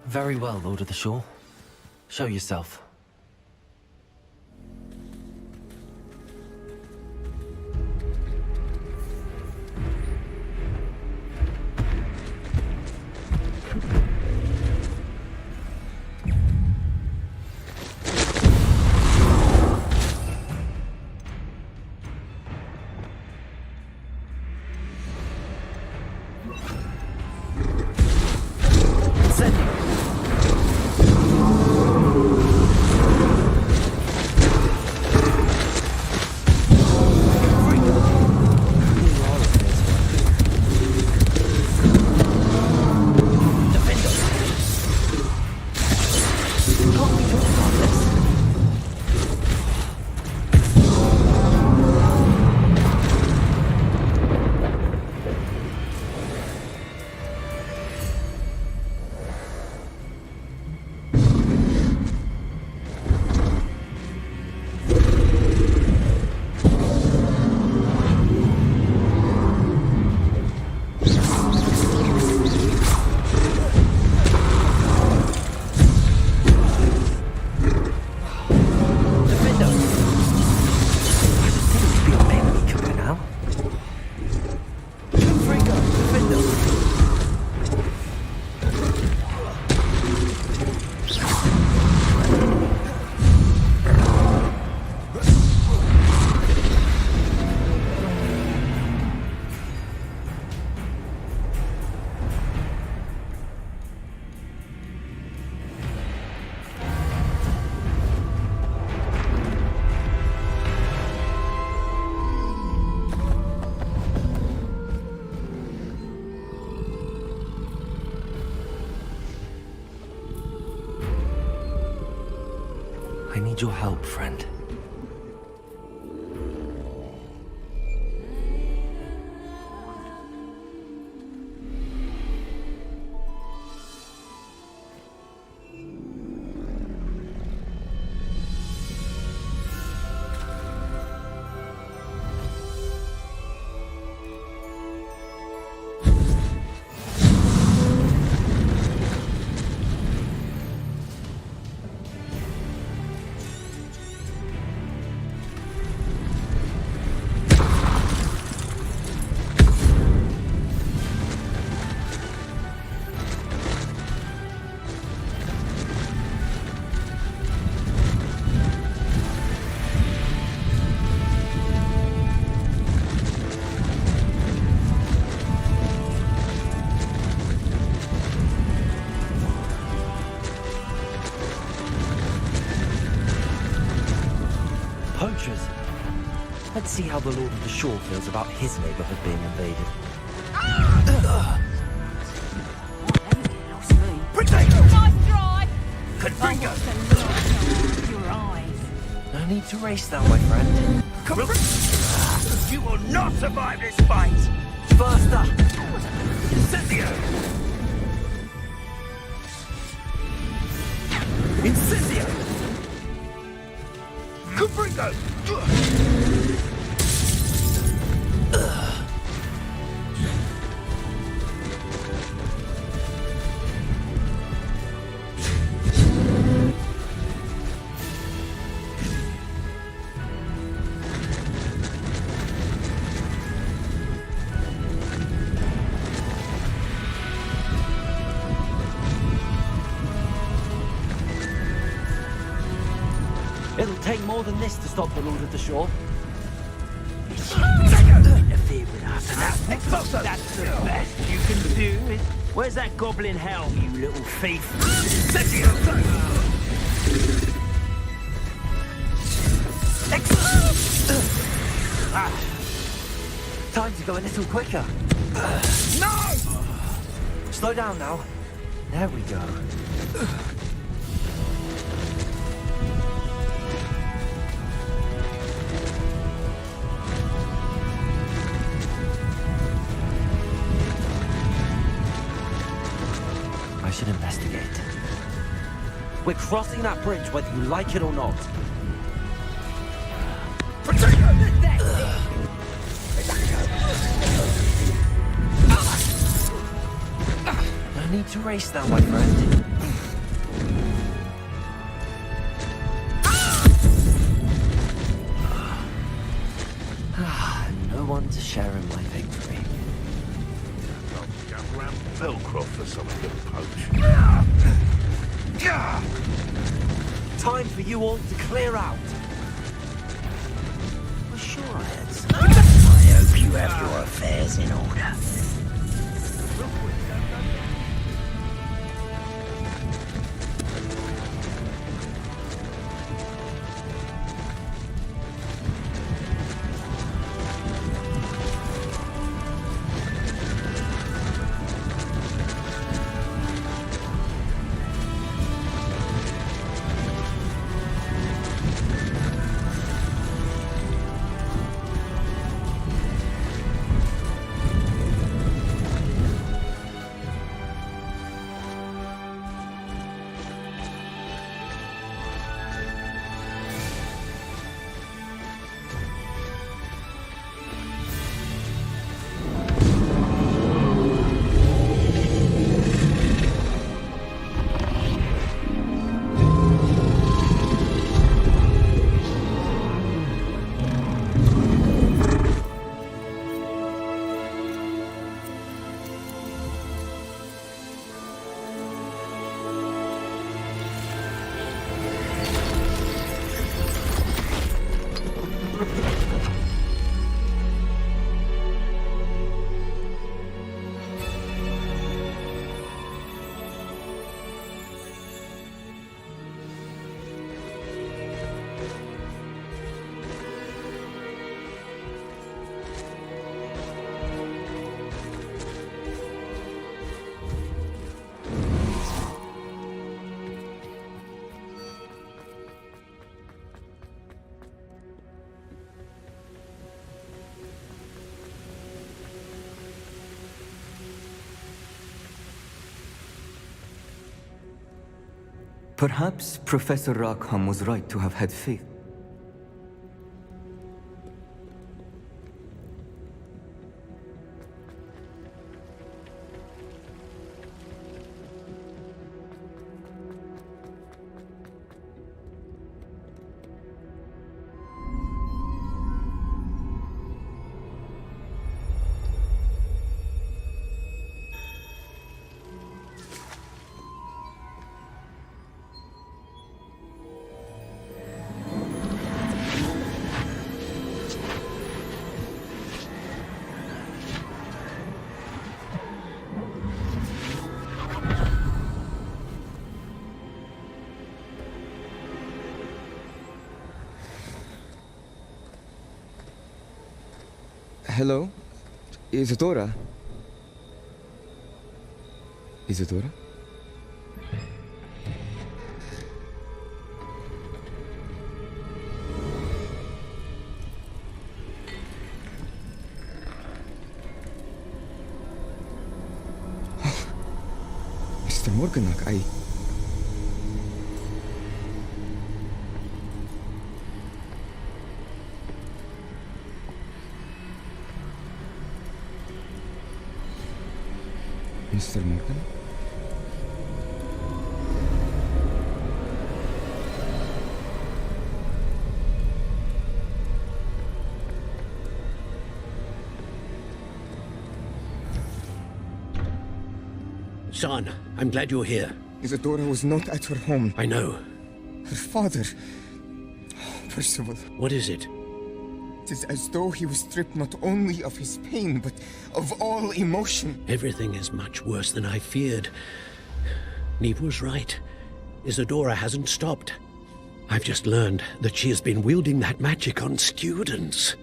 Very well, Lord of the Shore. Show yourself. I need your help, friend. Poachers. Let's see how the Lord of the Shore feels about his neighborhood being invaded. Nice try! Confringo! Your eyes. No need to race now, my friend. You will not survive this fight! Faster! Incendio! Incendio! Confringo! It'll take more than this to stop the Lord of the Shore. Interfere with us, and that's the best you can do. Where's that goblin helm, you little thief? Time to go a little quicker. No! Slow down now. There we go. I should investigate. We're crossing that bridge whether you like it or not. No need to race now, my friend. No one to share in my victory. Velcro for something to poach. Time for you all to clear out. For sure, Eds. I hope you have your affairs in order. Perhaps Professor Rackham was right to have had faith. Hello? Isadora? Isadora? Mr. Morganach, Mr. Morgan? Son, I'm glad you're here. Isadora was not at her home. I know. Her father... Percival. What is it? It is as though he was stripped not only of his pain, but of all emotion. Everything is much worse than I feared. Neve was right. Isadora hasn't stopped. I've just learned that she has been wielding that magic on students.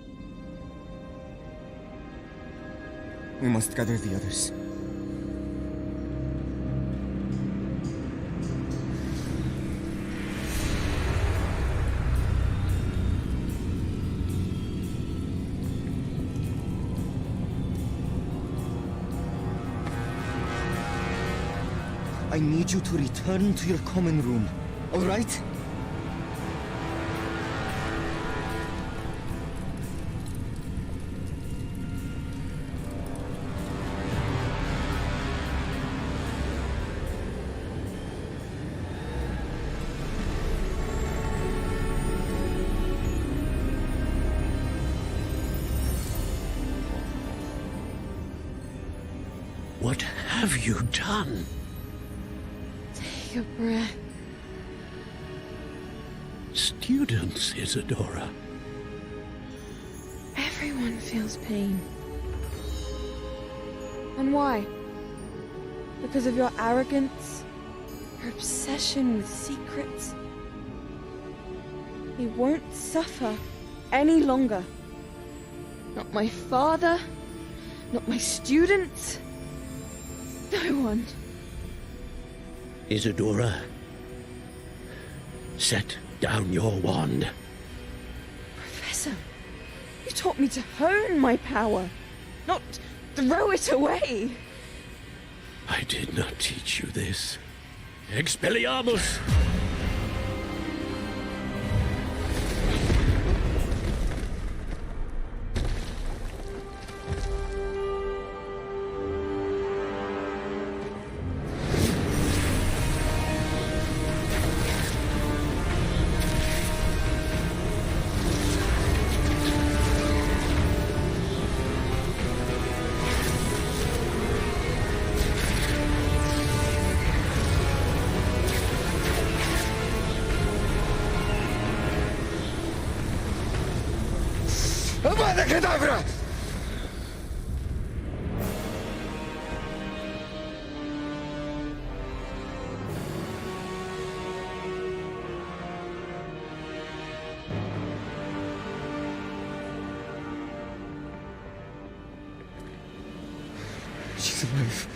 We must gather the others. I need you to return to your common room, all right? What have you done? Take a breath. Students, Isadora. Everyone feels pain. And why? Because of your arrogance? Your obsession with secrets? He won't suffer any longer. Not my father, not my students, no one. Isadora, set down your wand. Professor, you taught me to hone my power, not throw it away. I did not teach you this. Expelliarmus! Avada Kedavra! She's alive.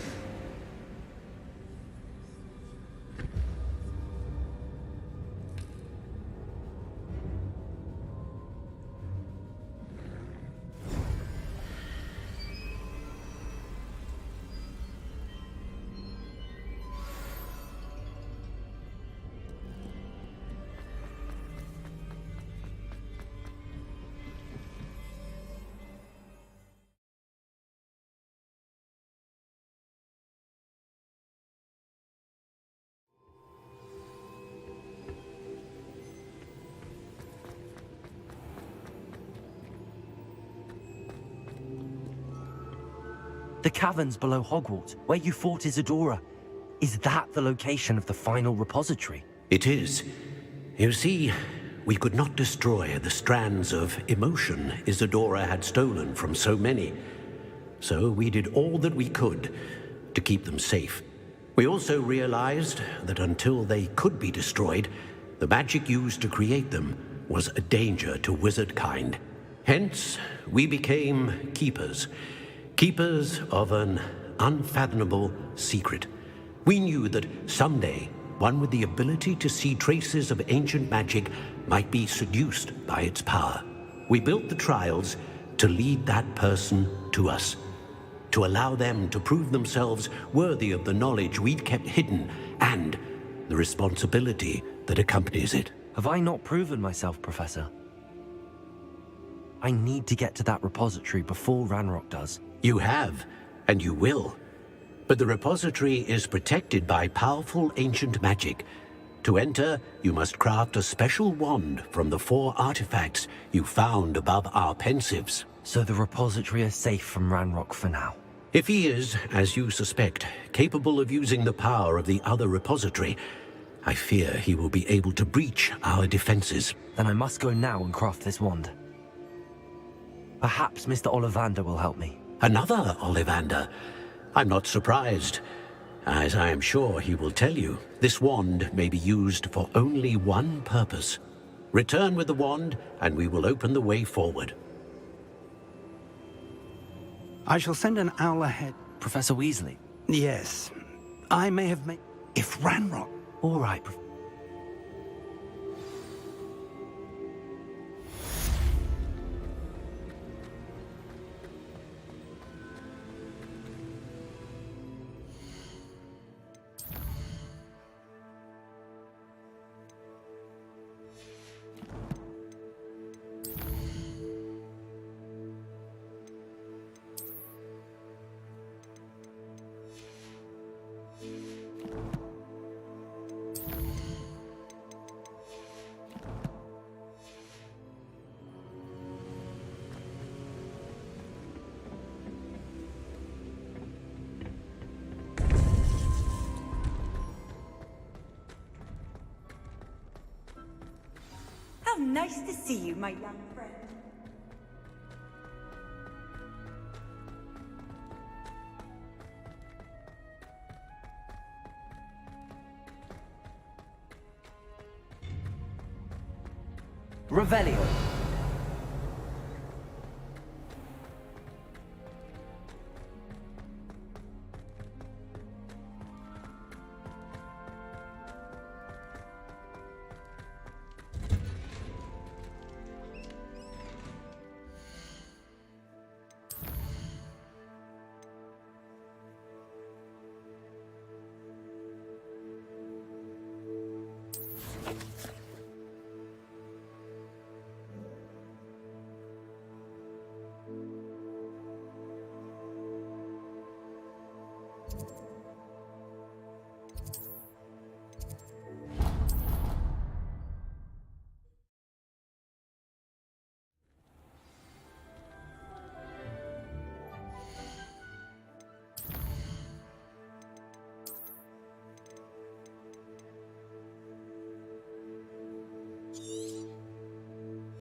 The caverns below Hogwarts, where you fought Isadora. Is that the location of the final repository? It is. You see, we could not destroy the strands of emotion Isadora had stolen from so many. So we did all that we could to keep them safe. We also realized that until they could be destroyed, the magic used to create them was a danger to wizard kind. Hence, we became keepers. Keepers of an unfathomable secret. We knew that someday, one with the ability to see traces of ancient magic might be seduced by its power. We built the trials to lead that person to us, to allow them to prove themselves worthy of the knowledge we'd kept hidden and the responsibility that accompanies it. Have I not proven myself, Professor? I need to get to that repository before Ranrock does. You have, and you will. But the repository is protected by powerful ancient magic. To enter, you must craft a special wand from the 4 artifacts you found above our pensives. So the repository is safe from Ranrock for now? If he is, as you suspect, capable of using the power of the other repository, I fear he will be able to breach our defenses. Then I must go now and craft this wand. Perhaps Mr. Ollivander will help me. Another Ollivander? I'm not surprised. As I am sure he will tell you, this wand may be used for only one purpose. Return with the wand, and we will open the way forward. I shall send an owl ahead. Professor Weasley? Yes. I may have made... If Ranrock... All right, How nice to see you, my young friend. Revelio.